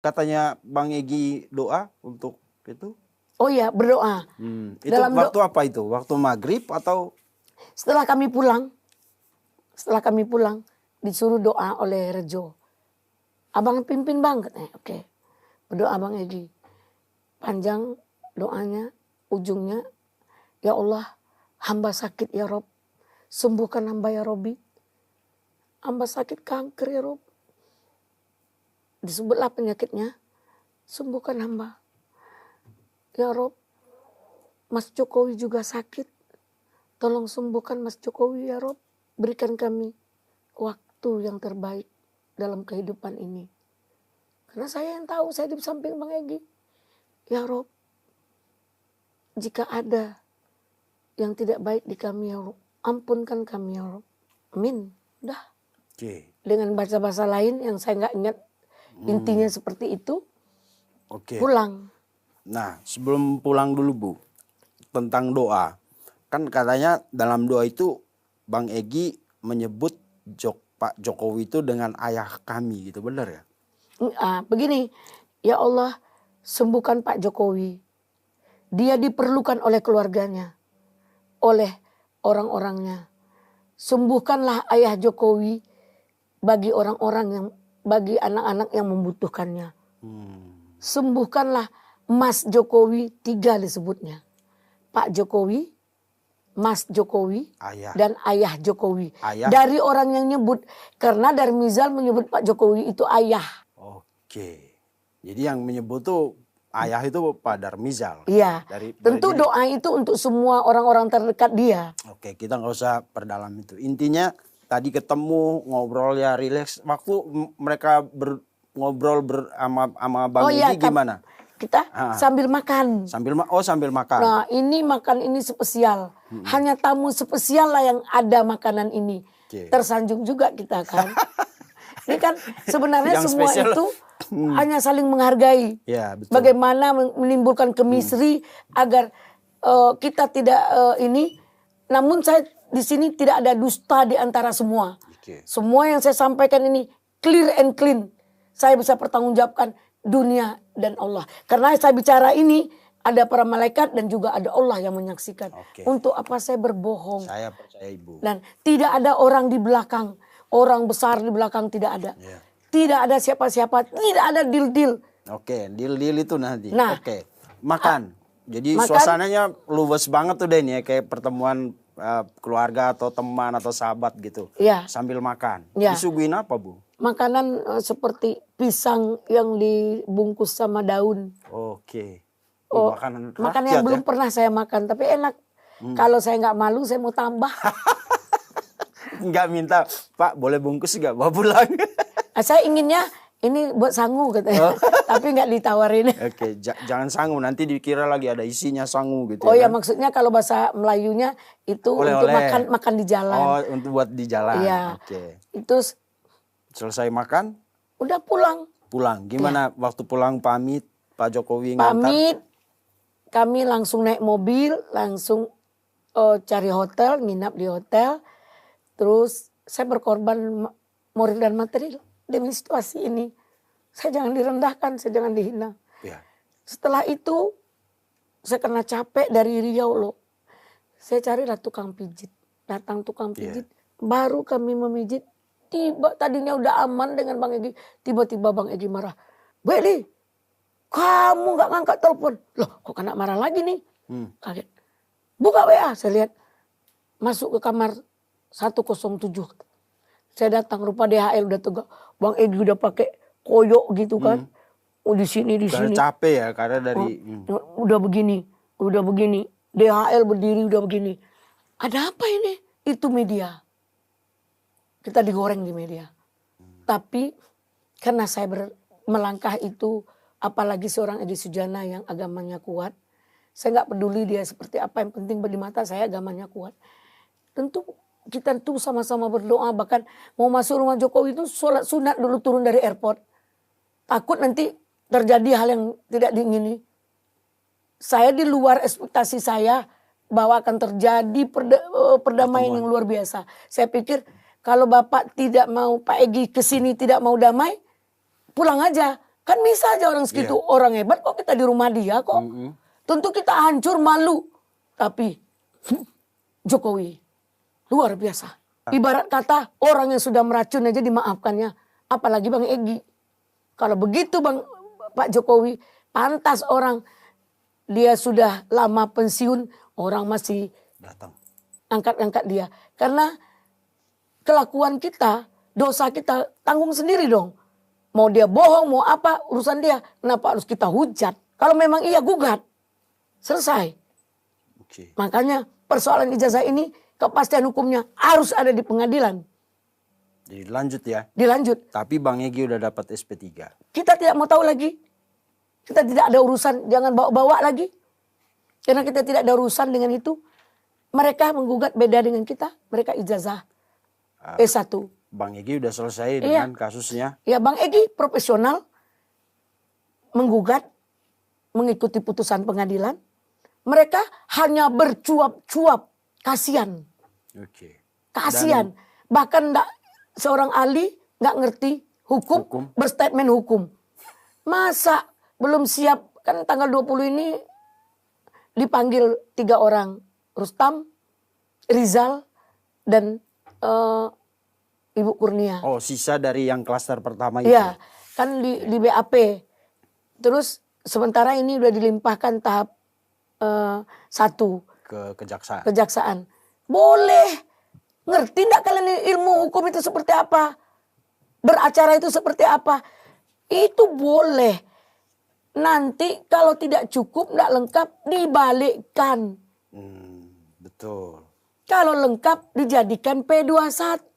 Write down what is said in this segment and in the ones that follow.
katanya Bang Egy doa untuk itu? Oh iya, berdoa. Itu waktu apa itu? Waktu maghrib atau? Setelah kami pulang, disuruh doa oleh Rejo. Abang pimpin bang, katanya. Oke. Berdoa Bang Egy. Panjang doanya, ujungnya, ya Allah, hamba sakit ya Rob. Sembuhkan hamba ya Robi. Hamba sakit kanker ya Rob. Disebutlah penyakitnya. Sembuhkan hamba. Ya Rob, Mas Jokowi juga sakit. Tolong sembuhkan Mas Jokowi ya Rob. Berikan kami waktu yang terbaik dalam kehidupan ini. Karena saya yang tahu, saya di samping Bang Egy. Ya Rob, jika ada yang tidak baik di kami ya Rob, ampunkan kami ya Rob. Amin. Udah. Oke. Dengan bahasa-bahasa lain yang saya nggak ingat intinya seperti itu. Oke. Pulang. Nah, sebelum pulang dulu Bu, tentang doa. Kan katanya dalam doa itu Bang Egy menyebut Pak Jokowi itu dengan ayah kami gitu, benar ya? Begini, ya Allah sembuhkan Pak Jokowi. Dia diperlukan oleh keluarganya, oleh orang-orangnya. Sembuhkanlah ayah Jokowi bagi orang-orang yang, bagi anak-anak yang membutuhkannya. Sembuhkanlah Mas Jokowi, 3 disebutnya. Pak Jokowi, Mas Jokowi, ayah. Dan ayah Jokowi. Ayah. Dari orang yang nyebut, karena dari Mizal menyebut Pak Jokowi itu ayah. Oke. Jadi yang menyebut tuh ayah itu Pak Darmizal. Iya. Tentu jadi, doa itu untuk semua orang-orang terdekat dia. Oke, kita nggak usah perdalam itu. Intinya tadi ketemu, ngobrol ya rileks. Waktu mereka ngobrol sama Bang Egy gimana? Kita sambil makan. Sambil makan. Nah, ini makan ini spesial. Hanya tamu spesial lah yang ada makanan ini. Tersanjung juga kita kan. Ini kan sebenarnya semua spesial itu hanya saling menghargai. Ya, betul. Bagaimana menimbulkan chemistry agar kita tidak ini. Namun saya di sini tidak ada dusta di antara semua. Semua yang saya sampaikan ini clear and clean. Saya bisa pertanggungjawabkan dunia dan Allah. Karena saya bicara ini ada para malaikat dan juga ada Allah yang menyaksikan. Untuk apa saya berbohong? Saya percaya Ibu. Dan tidak ada orang di belakang. Orang besar di belakang tidak ada. Tidak ada siapa-siapa. Tidak ada deal-deal. Oke, deal-deal itu nanti. Nah, makan. Jadi suasananya luwes banget tuh deh nih ya. Kayak pertemuan keluarga atau teman atau sahabat gitu. Sambil makan. Disuguhin apa Bu? Makanan seperti pisang yang dibungkus sama daun. Oke. Makanan yang belum pernah saya makan. Tapi enak. Kalau saya nggak malu saya mau tambah. Nggak minta, Pak boleh bungkus nggak bawa pulang? Saya inginnya ini buat sangu katanya. Tapi nggak ditawarin. Oke, jangan sangu, nanti dikira lagi ada isinya sangu gitu. Oh ya kan? Maksudnya kalau bahasa Melayunya itu untuk makan di jalan. Oh, untuk buat di jalan. Iya. Oke. Itu selesai makan? Udah pulang. Pulang. Gimana waktu pulang pamit Pak Jokowi ngantar? Pamit, kami langsung naik mobil, langsung cari hotel, nginap di hotel. Terus saya berkorban moral dan material demi situasi ini. Saya jangan direndahkan, saya jangan dihina. Setelah itu saya kena capek dari Riau loh. Saya carilah tukang pijit. Datang tukang pijit, baru kami memijit. Tiba tadinya udah aman dengan Bang Egy. Tiba-tiba Bang Egy marah. Bu Eli, kamu gak ngangkat telepon. Loh kok kena marah lagi nih? Kaget. Buka WA, saya lihat. Masuk ke kamar 107. Saya datang, rupa DHL udah tegak. Bang Egy udah pakai koyok gitu kan. Di sini. Capek ya karena dari. Udah begini. DHL berdiri udah begini. Ada apa ini? Itu media. Kita digoreng di media. Tapi karena saya melangkah itu, apalagi seorang Edi Sujana yang agamanya kuat. Saya nggak peduli dia seperti apa, yang penting di mata saya agamanya kuat. Tentu kita tuh sama-sama berdoa, bahkan mau masuk rumah Jokowi itu sholat sunat dulu turun dari airport. Takut nanti terjadi hal yang tidak diingini. Saya di luar ekspektasi saya bahwa akan terjadi perdamaian yang luar biasa. Saya pikir kalau Bapak tidak mau, Pak Egy kesini tidak mau damai, pulang aja. Kan bisa aja orang segitu orang hebat kok kita di rumah dia kok. Tentu kita hancur malu. Tapi Jokowi luar biasa. Ibarat kata orang yang sudah meracun aja dimaafkannya. Apalagi Bang Egy. Kalau begitu Pak Jokowi pantas orang dia sudah lama pensiun orang masih Datang. angkat-angkat dia. Karena kelakuan kita, dosa kita tanggung sendiri dong. Mau dia bohong, mau apa, urusan dia. Kenapa harus kita hujat? Kalau memang iya gugat. Selesai. Oke. Makanya persoalan ijazah ini kepastian hukumnya harus ada di pengadilan. Jadi lanjut ya. Dilanjut. Tapi Bang Egy udah dapat SP3. Kita tidak mau tahu lagi. Kita tidak ada urusan, jangan bawa-bawa lagi. Karena kita tidak ada urusan dengan itu. Mereka menggugat beda dengan kita. Mereka ijazah S1. Bang Egy udah selesai dengan kasusnya. Ya Bang Egy profesional. Menggugat. Mengikuti putusan pengadilan. Mereka hanya bercuap-cuap. Kasian. Oke. Kasian. Bahkan seorang ahli nggak ngerti hukum, berstatement hukum. Masa belum siap, kan tanggal 20 ini dipanggil 3 orang. Rustam, Rizal, dan Ibu Kurnia. Oh, sisa dari yang klaster pertama itu. Iya, kan di BAP. Terus sementara ini udah dilimpahkan tahap 1 Ke kejaksaan. kejaksaan. Boleh. Ngerti enggak kalian ilmu hukum itu seperti apa? Beracara itu seperti apa? Itu boleh. Nanti kalau tidak cukup, enggak lengkap, dibalikkan. Betul. Kalau lengkap, dijadikan P21.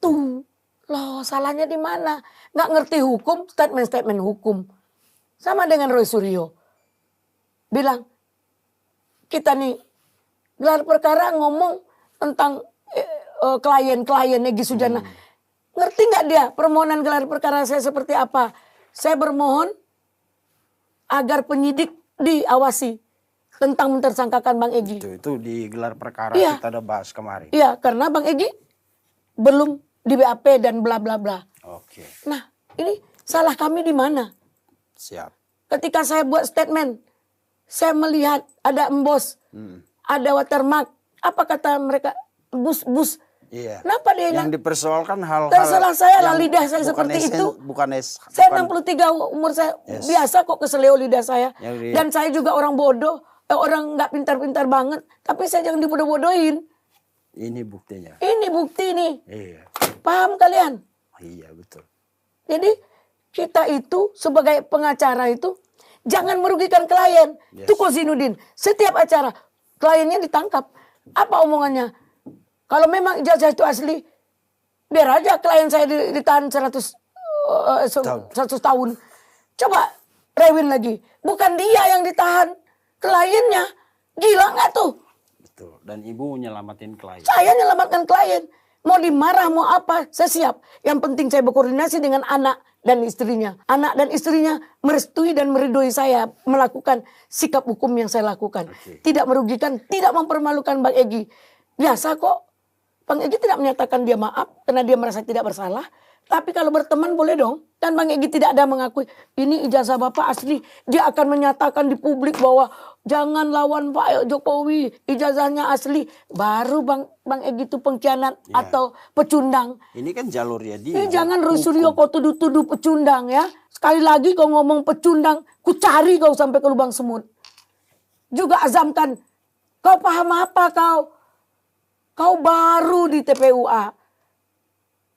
Loh, salahnya di mana? Nggak ngerti hukum, statement-statement hukum. Sama dengan Roy Suryo. Bilang, kita nih, gelar perkara ngomong tentang klien-klien Egy Sujana. Ngerti nggak dia permohonan gelar perkara saya seperti apa? Saya bermohon agar penyidik diawasi tentang mentersangkakan Bang Egy. Itu di gelar perkara Iya. kita udah bahas kemarin. Iya, karena Bang Egy belum di BAP dan bla bla bla. Oke, Nah, ini salah kami di mana? siap. Ketika saya buat statement, saya melihat ada embos, ada watermark. Apa kata mereka? Bus. Iya. Kenapa dia Yang dipersoalkan hal-hal terserah saya lah yang lidah saya bukan seperti itu. Bukan Saya 63 umur saya biasa kok keseleo lidah saya. Yang Dan saya juga orang bodoh, orang nggak pintar-pintar banget. Tapi saya jangan dibodoh-bodohin. Ini buktinya. Ini bukti nih. Iya. Paham kalian? Iya, betul. Jadi kita itu sebagai pengacara itu jangan merugikan klien. Yes. Itu Kozinudin. Setiap acara kliennya ditangkap. Apa omongannya? Kalau memang ijazah itu asli, biar aja klien saya ditahan 100 tahun. Coba rewin lagi. Bukan dia yang ditahan, kliennya. Gila nggak tuh? Betul. Dan ibu nyelamatin klien. Saya nyelamatkan klien. Mau dimarah, mau apa, saya siap. Yang penting saya berkoordinasi dengan anak dan istrinya. Anak dan istrinya merestui dan meridoi saya melakukan sikap hukum yang saya lakukan. Oke. Tidak merugikan, tidak mempermalukan Bang Egy. Biasa kok. Bang Egy tidak menyatakan dia maaf karena dia merasa tidak bersalah. Tapi kalau berteman boleh dong. Dan Bang Egy tidak ada mengakui ini ijazah Bapak asli. Dia akan menyatakan di publik bahwa jangan lawan Pak Jokowi, ijazahnya asli. Baru Bang Egy itu pengkhianat atau pecundang. Ini kan jalurnya dia. Jangan Roy Suryo kau tuduh-tuduh pecundang ya. Sekali lagi kau ngomong pecundang, ku cari kau sampai ke lubang semut. Juga azamkan, kau paham apa kau? Kau baru di TPUA.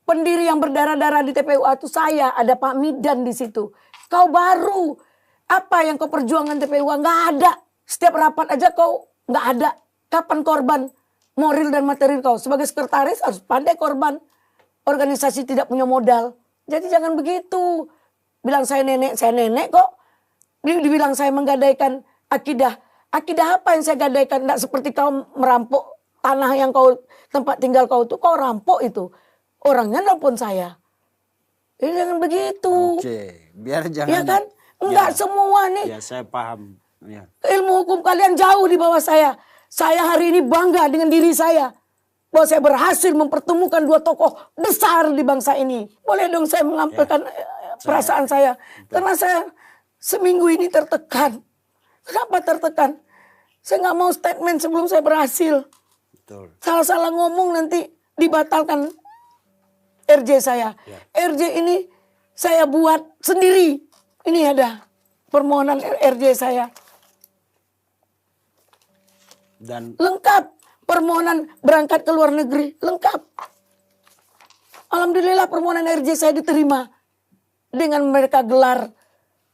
Pendiri yang berdarah-darah di TPUA itu saya, ada Pak Midan di situ. Kau baru. Apa yang kau perjuangan TPUA? Nggak ada. Setiap rapat aja kau nggak ada. Kapan korban moral dan material kau? Sebagai sekretaris harus pandai korban. Organisasi tidak punya modal. Jadi jangan begitu. Bilang saya nenek kok. Dibilang saya menggadaikan akidah. Akidah apa yang saya gadaikan? Nggak seperti kau merampok tanah yang kau tempat tinggal kau itu. Kau rampok itu. Orangnya nelpon saya. Jadi jangan begitu. Oke, biar jangan. Ya kan? Enggak semua nih. Ya, saya paham. Ya. Ilmu hukum kalian jauh di bawah saya. Saya hari ini bangga dengan diri saya. Bahwa saya berhasil mempertemukan 2 tokoh besar di bangsa ini. Boleh dong saya mengampilkan perasaan saya. Karena saya seminggu ini tertekan. Kenapa tertekan? Saya nggak mau statement sebelum saya berhasil. Betul. Salah-salah ngomong nanti dibatalkan RJ saya. Ya. RJ ini saya buat sendiri. Ini ada permohonan RJ saya. Dan Lengkap. Permohonan berangkat ke luar negeri. Lengkap. Alhamdulillah permohonan RJ saya diterima. Dengan mereka gelar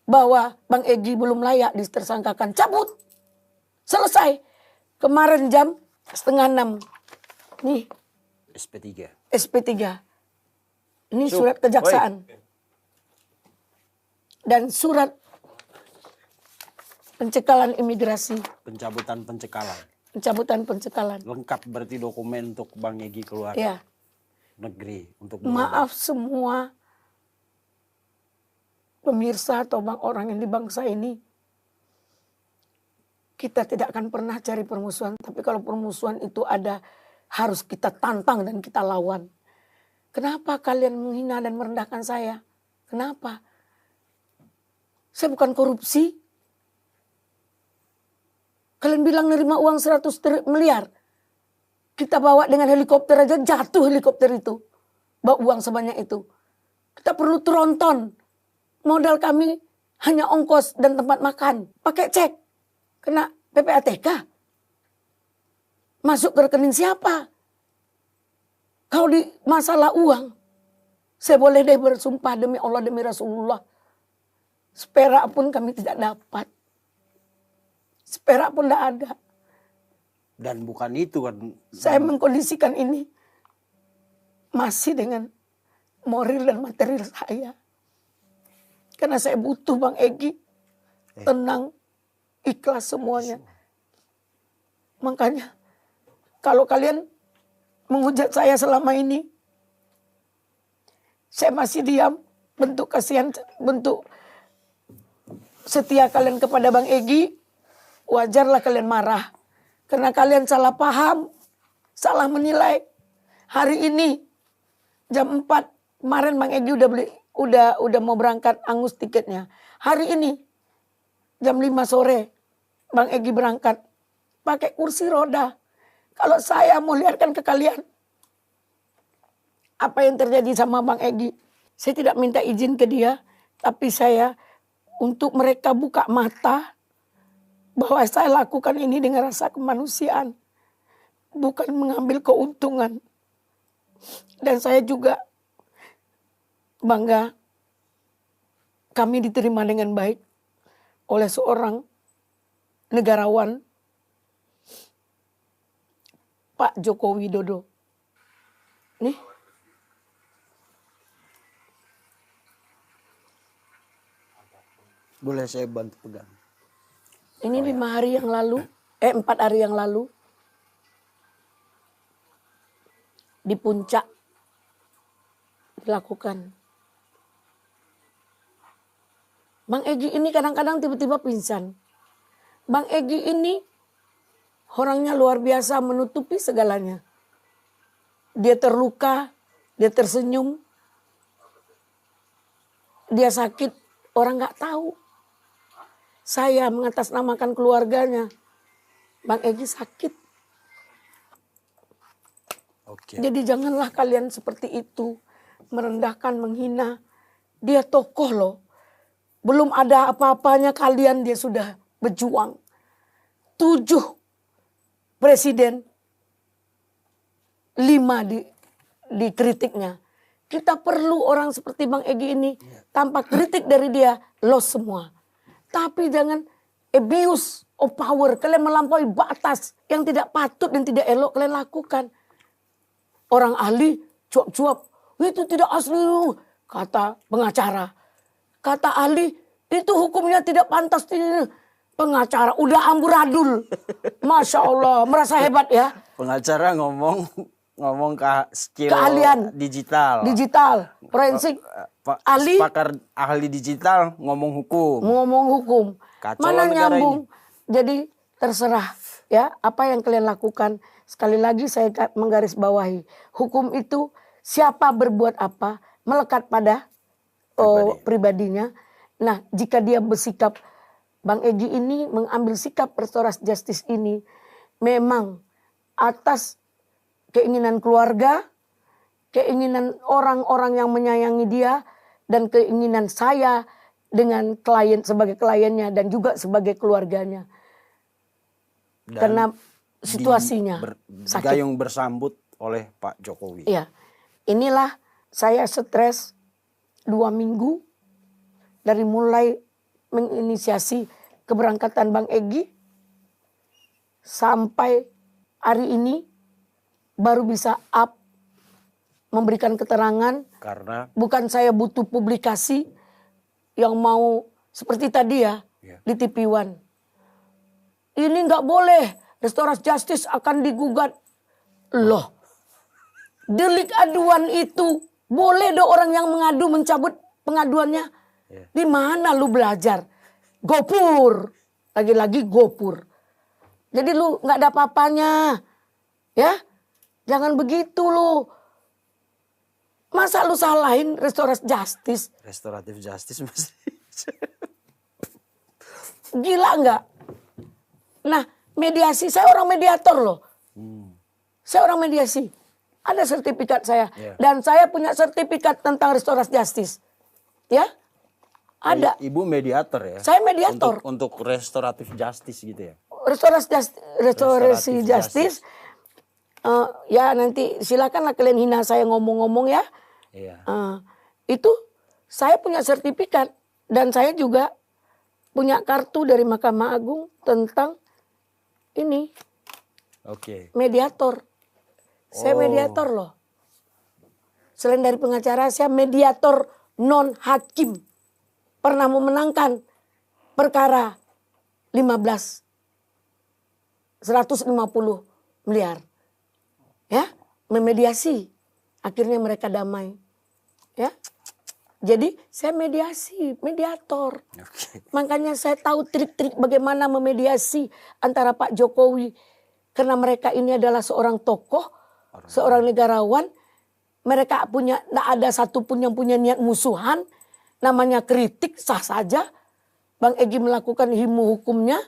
bahwa Bang Egy belum layak ditersangkakan. Cabut. Selesai. Kemarin jam 5:30. Nih SP3. SP3. Ini surat kejaksaan. Dan surat pencekalan imigrasi. Pencabutan pencekalan. Pencabutan pencekalan. Lengkap berarti dokumen untuk Bang Egy keluar Ya. negeri untuk Maaf semua pemirsa atau orang yang di bangsa ini. Kita tidak akan pernah cari permusuhan. Tapi kalau permusuhan itu ada, harus kita tantang dan kita lawan. Kenapa kalian menghina dan merendahkan saya? Kenapa? Saya bukan korupsi. Kalian bilang nerima uang 100 miliar. Kita bawa dengan helikopter aja, jatuh helikopter itu. Bawa uang sebanyak itu. Kita perlu tronton. Modal kami hanya ongkos dan tempat makan. Pakai cek. Kena PPATK. Masuk ke rekening siapa? Kalau di masalah uang, saya boleh deh bersumpah demi Allah, demi Rasulullah. Seperak pun kami tidak dapat. Seperak pun tidak ada. Dan bukan itu kan. Saya mengkondisikan ini masih dengan moral dan material saya. Karena saya butuh Bang Egy tenang, ikhlas semuanya. Makanya kalau kalian menghujat saya selama ini, saya masih diam. Bentuk kasihan, bentuk setia kalian kepada Bang Egy, wajarlah kalian marah. Karena kalian salah paham, salah menilai. Hari ini jam 4 kemarin Bang Egy udah mau berangkat angus tiketnya. Hari ini jam 5 sore Bang Egy berangkat pakai kursi roda. Kalau saya mau lihatkan ke kalian apa yang terjadi sama Bang Egy, saya tidak minta izin ke dia, tapi saya untuk mereka buka mata bahwa saya lakukan ini dengan rasa kemanusiaan, bukan mengambil keuntungan. Dan saya juga bangga kami diterima dengan baik oleh seorang negarawan, Pak Joko Widodo. Nih. Boleh saya bantu pegang? Ini 5 hari yang lalu, 4 hari yang lalu, di puncak dilakukan. Bang Egy ini kadang-kadang tiba-tiba pingsan. Bang Egy ini orangnya luar biasa, menutupi segalanya. Dia terluka, dia tersenyum, dia sakit, orang nggak tahu. Saya mengatasnamakan keluarganya. Bang Egy sakit. Oke. Jadi janganlah kalian seperti itu. Merendahkan, menghina. Dia tokoh loh. Belum ada apa-apanya kalian dia sudah berjuang. 7 presiden. 5 dikritiknya. Kita perlu orang seperti Bang Egy ini. Tanpa kritik dari dia, loss semua. Tapi jangan abuse of power. Kalian melampaui batas yang tidak patut dan tidak elok kalian lakukan. Orang ahli cuap-cuap. Itu tidak asli, kata pengacara. Kata ahli, itu hukumnya tidak pantas. Pengacara udah amburadul. Masya Allah, merasa hebat ya. Pengacara ngomong ke skill Keahlian. digital. Forensik. Ahli. Pakar ahli digital ngomong hukum. Ngomong hukum. Kacau Mana negara nyambung. Jadi terserah ya apa yang kalian lakukan. Sekali lagi saya menggarisbawahi. Hukum itu siapa berbuat apa melekat pada pribadinya. Nah, jika dia bersikap, Bang Egy ini mengambil sikap restoratif justice ini memang atas keinginan keluarga, keinginan orang-orang yang menyayangi dia, dan keinginan saya dengan klien sebagai kliennya dan juga sebagai keluarganya. Dan Karena situasinya sakit. Gayung bersambut oleh Pak Jokowi. Iya, inilah saya stres 2 minggu dari mulai menginisiasi keberangkatan Bang Egy sampai hari ini baru bisa memberikan keterangan. Karena Bukan saya butuh publikasi yang mau seperti tadi ya di TV One. Ini nggak boleh, restoratif justice akan digugat. Loh, delik aduan itu boleh dong orang yang mengadu mencabut pengaduannya. Di mana lu belajar? Gopur, lagi-lagi gopur. Jadi lu nggak ada apa-apanya, ya? Jangan begitu lu. Masa lu salahin restoratif justice? restoratif justice masih. Gila nggak? Nah, mediasi, saya orang mediator loh. Saya orang mediasi. Ada sertifikat saya. Dan saya punya sertifikat tentang restoratif justice. Ya? Ada. Ibu mediator ya? Saya mediator. Untuk restoratif justice gitu ya? Restoratif justice. Ya nanti silakanlah kalian hina saya ngomong-ngomong ya. Iya. Itu saya punya sertifikat. Dan saya juga punya kartu dari Mahkamah Agung tentang ini. Oke. Mediator. Saya mediator loh. Selain dari pengacara, saya mediator non hakim. Pernah memenangkan perkara 150 miliar. Ya, memediasi. Akhirnya mereka damai. Ya. Jadi saya mediasi, mediator. Makanya saya tahu trik-trik bagaimana memediasi antara Pak Jokowi. Karena mereka ini adalah seorang tokoh, seorang negarawan. Mereka tidak ada satupun yang punya niat musuhan. Namanya kritik, sah saja. Bang Egy melakukan himu hukumnya.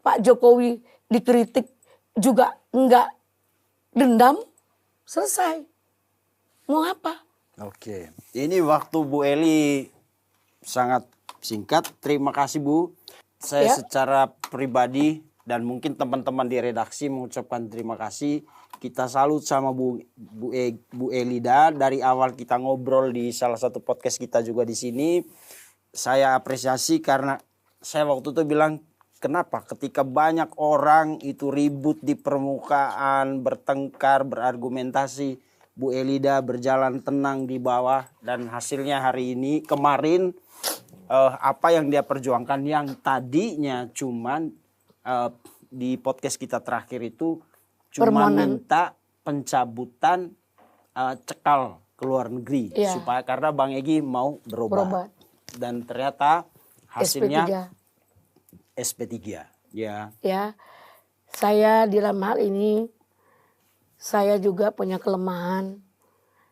Pak Jokowi dikritik juga enggak dendam. Selesai. Mau apa? Oke. Ini waktu Bu Eli sangat singkat. Terima kasih Bu. Saya secara pribadi dan mungkin teman-teman di redaksi mengucapkan terima kasih. Kita salut sama Bu Elida. Dari awal kita ngobrol di salah satu podcast kita juga di sini. Saya apresiasi karena saya waktu itu bilang, kenapa ketika banyak orang itu ribut di permukaan, bertengkar, berargumentasi, Bu Elida berjalan tenang di bawah, dan hasilnya hari ini kemarin apa yang dia perjuangkan yang tadinya cuman di podcast kita terakhir itu cuma minta pencabutan cekal ke luar negeri supaya karena Bang Egy mau berobat. Dan ternyata hasilnya SP3. Ya. Saya di dalam hal ini saya juga punya kelemahan.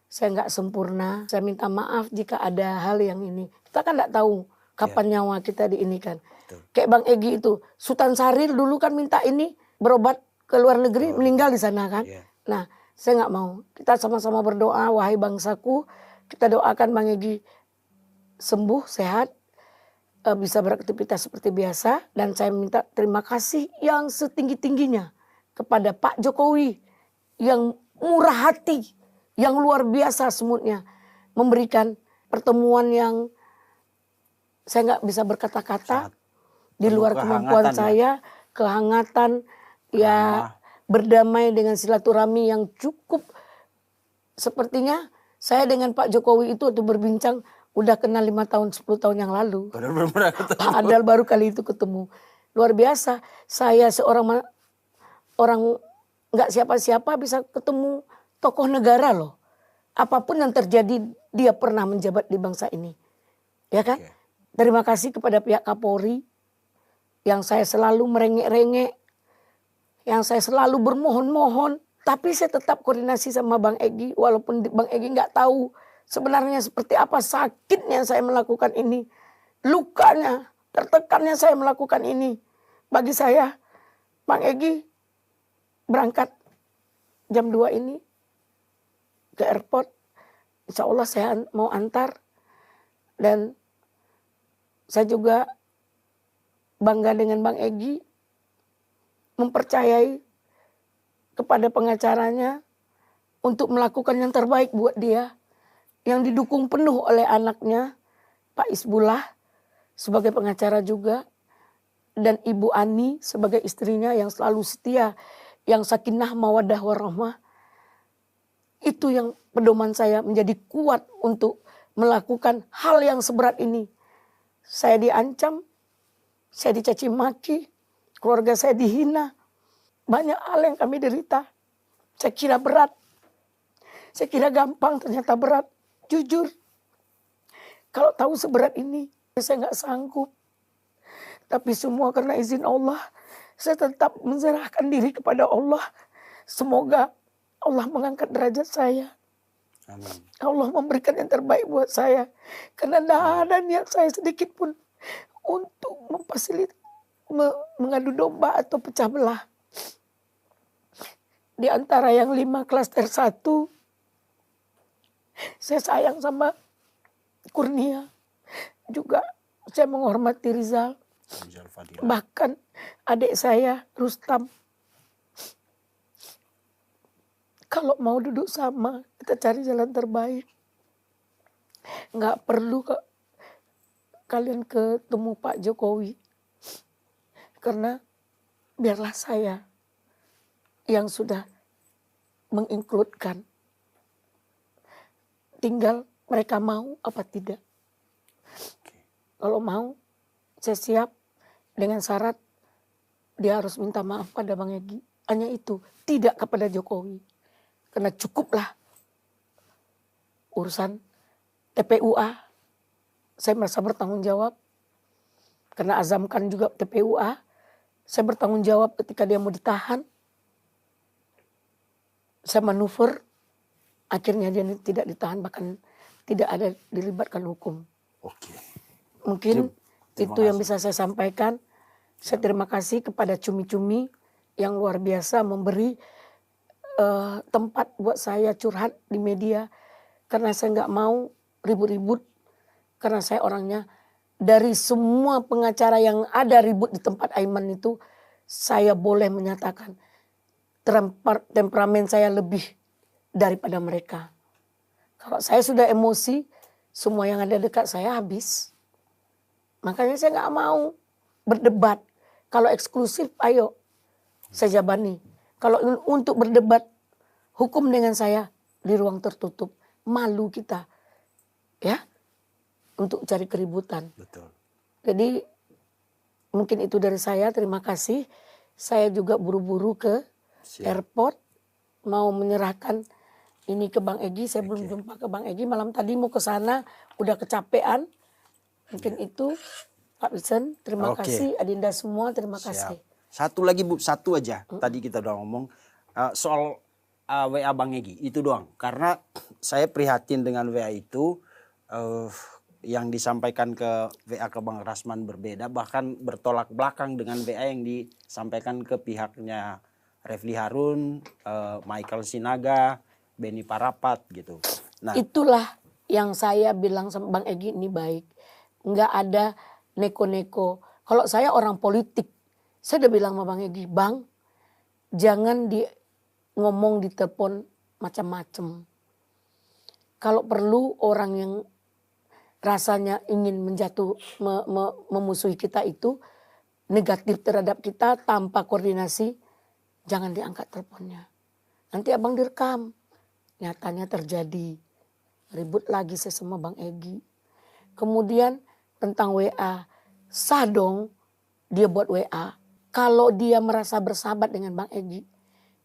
Saya nggak sempurna. Saya minta maaf jika ada hal yang ini. Kita kan nggak tahu kapan nyawa kita diinikan. Kayak Bang Egy itu, Sultan Syahrir dulu kan minta ini berobat ke luar negeri, meninggal di sana kan. Nah, saya nggak mau. Kita sama-sama berdoa, wahai bangsaku, kita doakan Bang Egy sembuh, sehat, bisa beraktivitas seperti biasa. Dan saya minta terima kasih yang setinggi-tingginya kepada Pak Jokowi yang murah hati, yang luar biasa semutnya, memberikan pertemuan yang saya nggak bisa berkata-kata, di luar kemampuan saya, kehangatan, berdamai dengan silaturahmi yang cukup. Sepertinya saya dengan Pak Jokowi itu waktu berbincang udah kenal 5 tahun, 10 tahun yang lalu. Padahal baru kali itu ketemu. Luar biasa, saya seorang orang nggak siapa-siapa bisa ketemu tokoh negara loh. Apapun yang terjadi, dia pernah menjabat di bangsa ini. Ya kan? Terima kasih kepada pihak Kapolri yang saya selalu merengek-rengek, yang saya selalu bermohon-mohon, tapi saya tetap koordinasi sama Bang Egy walaupun Bang Egy nggak tahu sebenarnya seperti apa sakitnya saya melakukan ini. lukanya, tertekannya saya melakukan ini. Bagi saya, Bang Egy berangkat jam 2 ini ke airport. Insya Allah saya mau antar. Dan saya juga bangga dengan Bang Egy, mempercayai kepada pengacaranya untuk melakukan yang terbaik buat dia. Yang didukung penuh oleh anaknya, Pak Isbullah sebagai pengacara juga. Dan Ibu Ani sebagai istrinya yang selalu setia, yang sakinah mawadah warahmah. Itu yang pedoman saya menjadi kuat untuk melakukan hal yang seberat ini. Saya diancam, saya dicaci maki, keluarga saya dihina. Banyak hal yang kami derita. Saya kira berat. Saya kira gampang, ternyata berat. Jujur, kalau tahu seberat ini, saya nggak sanggup. Tapi semua karena izin Allah, saya tetap menyerahkan diri kepada Allah. Semoga Allah mengangkat derajat saya. Amin. Allah memberikan yang terbaik buat saya. Karena tidak ada niat saya sedikit pun untuk mengadu domba atau pecah belah. Di antara yang 5 klaster 1, saya sayang sama Kurnia. Juga saya menghormati Rizal. Bahkan adik saya Rustam. Kalau mau duduk sama, kita cari jalan terbaik. Nggak perlu kalian ketemu Pak Jokowi. Karena biarlah saya yang sudah menginkludkan. Tinggal mereka mau apa tidak. Kalau mau, saya siap dengan syarat dia harus minta maaf pada Bang Egy. Hanya itu, tidak kepada Jokowi. Karena cukuplah urusan TPUA. Saya merasa bertanggung jawab. Karena azamkan juga TPUA. Saya bertanggung jawab ketika dia mau ditahan. Saya manuver. Akhirnya dia tidak ditahan, bahkan tidak ada dilibatkan hukum. Oke. Mungkin Terima itu yang kasih. bisa saya sampaikan. Saya terima kasih kepada Cumi-Cumi yang luar biasa memberi tempat buat saya curhat di media. Karena saya nggak mau ribut-ribut. Karena saya orangnya dari semua pengacara yang ada ribut di tempat Aiman itu, saya boleh menyatakan temperamen saya lebih daripada mereka. Kalau saya sudah emosi, semua yang ada dekat saya habis. Makanya saya nggak mau berdebat. Kalau eksklusif, ayo saya jabani. Kalau untuk berdebat hukum dengan saya di ruang tertutup, malu kita, ya, untuk cari keributan. Betul. Jadi mungkin itu dari saya. Terima kasih. Saya juga buru-buru ke airport mau menyerahkan ini ke Bang Egy. Saya belum jumpa ke Bang Egy. Malam tadi mau ke sana, udah kecapean. Mungkin itu Pak Wilson. Terima kasih. Adinda semua, terima kasih. Satu lagi Bu, satu aja. Tadi kita udah ngomong soal WA Bang Egy. Itu doang. Karena saya prihatin dengan WA itu. Yang disampaikan ke WA ke Bang Rasman berbeda. Bahkan bertolak belakang dengan WA yang disampaikan ke pihaknya Refli Harun, Michael Sinaga, Beni Parapat gitu. Nah, itulah yang saya bilang sama Bang Egy ini baik. Nggak ada neko-neko. Kalau saya orang politik, saya udah bilang sama Bang Egy, Bang, jangan ngomong di telepon macam-macam. Kalau perlu orang yang rasanya ingin memusuhi kita itu negatif terhadap kita tanpa koordinasi, jangan diangkat teleponnya. Nanti abang direkam. Nyatanya terjadi. Ribut lagi saya sama Bang Egy. Kemudian tentang WA. Sah dong dia buat WA. Kalau dia merasa bersahabat dengan Bang Egy.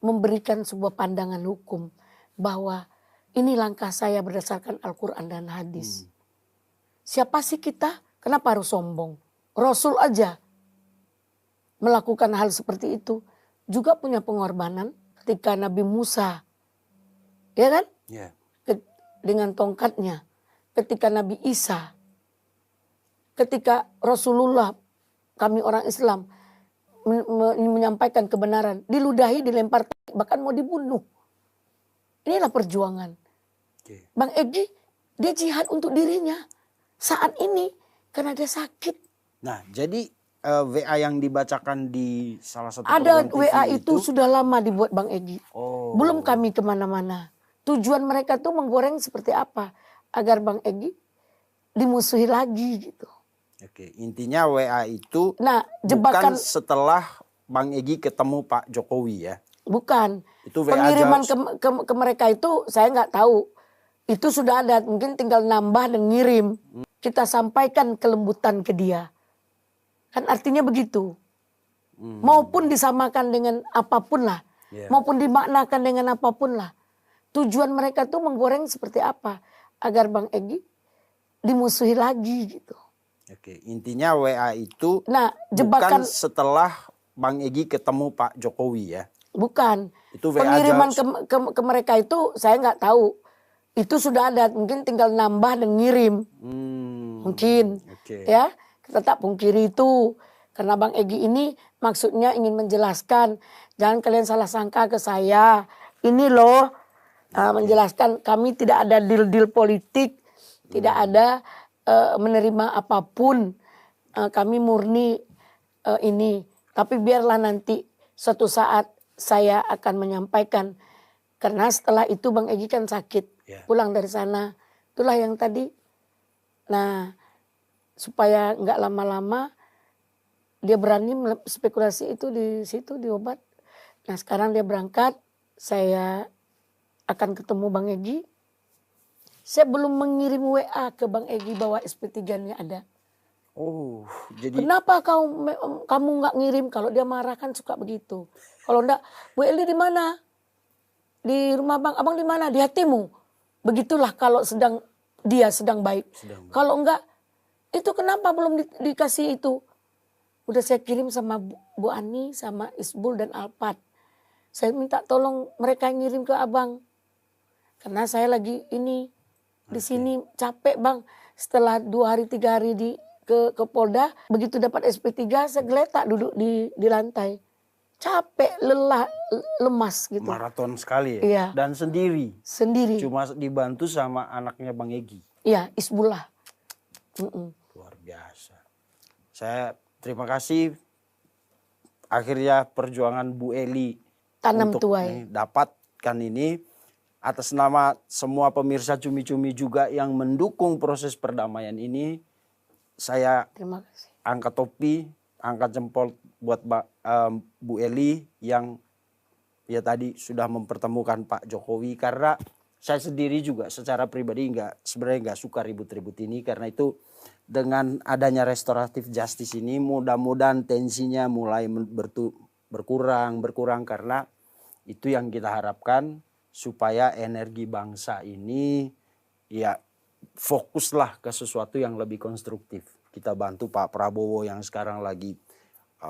Memberikan sebuah pandangan hukum. Bahwa ini langkah saya berdasarkan Al-Quran dan hadis. Siapa sih kita? Kenapa harus sombong? Rasul aja melakukan hal seperti itu. Juga punya pengorbanan ketika Nabi Musa. Ya kan? Yeah. Dengan tongkatnya. Ketika Nabi Isa ketika Rasulullah, kami orang Islam menyampaikan kebenaran, diludahi, dilempar, bahkan mau dibunuh. Inilah perjuangan. Bang Egy, dia jihad untuk dirinya saat ini karena dia sakit. Nah, jadi WA yang dibacakan di salah satu Ada program TV WA itu sudah lama dibuat Bang Egy. Oh. Belum kami kemana-mana. Tujuan mereka tuh menggoreng seperti apa? Agar Bang Egy dimusuhi lagi gitu. Oke, intinya WA itu jebakan bukan setelah Bang Egy ketemu Pak Jokowi ya? Bukan. Itu WA pengiriman ke mereka itu saya nggak tahu. Itu sudah ada, mungkin tinggal nambah dan ngirim. Kita sampaikan kelembutan ke dia. Kan artinya begitu. Maupun disamakan dengan apapun lah. Maupun dimaknakan dengan apapun lah. Tujuan mereka tuh menggoreng seperti apa? Agar Bang Egy dimusuhi lagi gitu. Oke, intinya WA itu jebakan bukan setelah Bang Egy ketemu Pak Jokowi ya? Bukan. Itu WA pengiriman ke mereka itu saya nggak tahu. Itu sudah ada, mungkin tinggal nambah dan ngirim. Mungkin. Ya, kita tak pungkiri itu. Karena Bang Egy ini maksudnya ingin menjelaskan. Jangan kalian salah sangka ke saya. Ini loh, menjelaskan kami tidak ada deal-deal politik. Tidak ada menerima apapun. Kami murni ini. Tapi biarlah nanti suatu saat saya akan menyampaikan. Karena setelah itu Bang Egy kan sakit. Pulang dari sana. Itulah yang tadi. Nah, supaya nggak lama-lama dia berani spekulasi itu di situ, di obat. Nah, sekarang dia berangkat. Saya akan ketemu Bang Egy. Saya belum mengirim WA ke Bang Egy bahwa SP3-nya ada. Oh, jadi kenapa kamu nggak ngirim? Kalau dia marah kan suka begitu. Kalau enggak, Bu Eli di mana? Di rumah Bang, Abang di mana? Di hatimu. Begitulah kalau dia sedang baik. Kalau enggak, itu kenapa belum dikasih itu? Udah saya kirim sama Bu Ani, sama Isbul dan Alpat. Saya minta tolong mereka ngirim ke Abang. Karena saya lagi di sini capek Bang. Setelah 2 hari 3 hari ke Polda, begitu dapat SP3 saya geletak duduk di lantai. Capek, lelah, lemas gitu. Maraton sekali ya? Iya. Dan sendiri? Sendiri. Cuma dibantu sama anaknya Bang Egy? Iya, Isbullah. Luar biasa. Saya terima kasih. Akhirnya perjuangan Bu Eli tanam untuk tuai dapatkan ini. Atas nama semua pemirsa Cumi-Cumi juga yang mendukung proses perdamaian ini. Saya terima kasih. Angkat topi, angkat jempol buat Bu Eli yang ya tadi sudah mempertemukan Pak Jokowi. Karena saya sendiri juga secara pribadi sebenarnya nggak suka ribut-ribut ini. Karena itu dengan adanya restoratif justice ini mudah-mudahan tensinya mulai berkurang karena itu yang kita harapkan supaya energi bangsa ini ya fokuslah ke sesuatu yang lebih konstruktif. Kita bantu Pak Prabowo yang sekarang lagi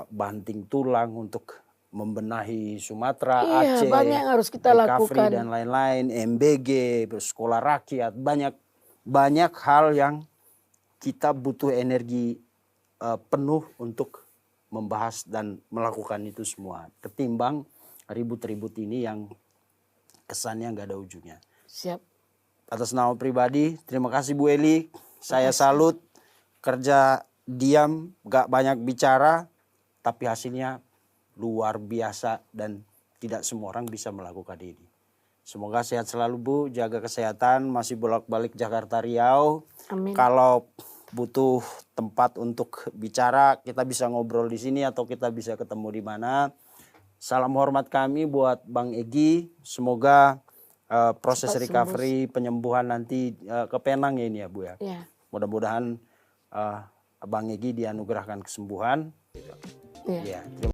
banting tulang untuk membenahi Sumatera, Aceh, banyak yang harus kita lakukan dan lain-lain, MBG, sekolah rakyat, banyak hal yang kita butuh energi penuh untuk membahas dan melakukan itu semua. Ketimbang ribut-ribut ini yang kesannya nggak ada ujungnya. Siap. Atas nama pribadi, terima kasih Bu Eli. Saya salut, kerja diam, gak banyak bicara, tapi hasilnya luar biasa dan tidak semua orang bisa melakukan ini. Semoga sehat selalu Bu, jaga kesehatan, masih bolak-balik Jakarta Riau. Amin. Kalau butuh tempat untuk bicara, kita bisa ngobrol di sini atau kita bisa ketemu di mana. Salam hormat kami buat Bang Egy. Semoga proses recovery, penyembuhan nanti ke Penang ya ini ya Bu ya. Mudah-mudahan Bang Egy dianugerahkan kesembuhan. Ya.